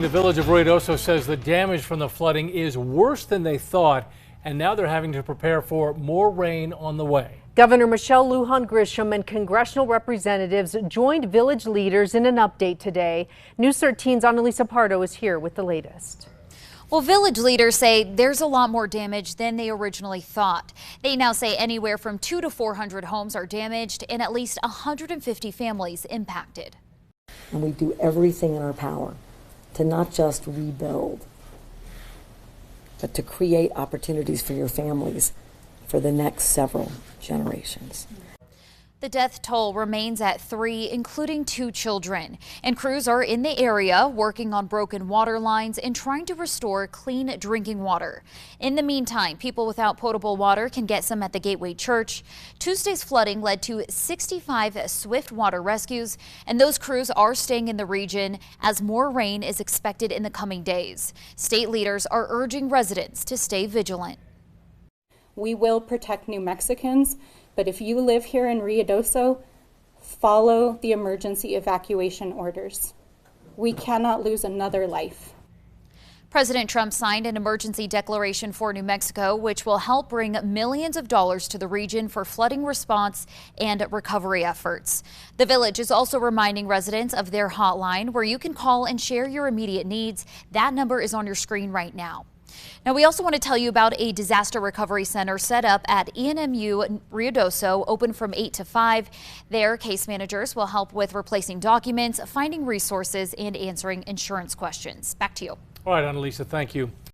The village of Ruidoso says the damage from the flooding is worse than they thought, and now they're having to prepare for more rain on the way. Governor Michelle Lujan Grisham and congressional representatives joined village leaders in an update today. News 13's Annalisa Pardo is here with the latest. Well, village leaders say there's a lot more damage than they originally thought. They now say anywhere from 200 to 400 homes are damaged and at least 150 families impacted. And we do everything in our power to not just rebuild, but to create opportunities for your families for the next several generations. The death toll remains at 3, including 2 children, and crews are in the area working on broken water lines and trying to restore clean drinking water. In the meantime, people without potable water can get some at the Gateway Church. Tuesday's flooding led to 65 swift water rescues, and those crews are staying in the region as more rain is expected in the coming days. State leaders are urging residents to stay vigilant. We will protect New Mexicans, but if you live here in Ruidoso, follow the emergency evacuation orders. We cannot lose another life. President Trump signed an emergency declaration for New Mexico, which will help bring millions of dollars to the region for flooding response and recovery efforts. The village is also reminding residents of their hotline where you can call and share your immediate needs. That number is on your screen right now. Now, we also want to tell you about a disaster recovery center set up at ENMU Ruidoso, open from 8 to 5. There, case managers will help with replacing documents, finding resources, and answering insurance questions. Back to you. All right, Annalisa, thank you.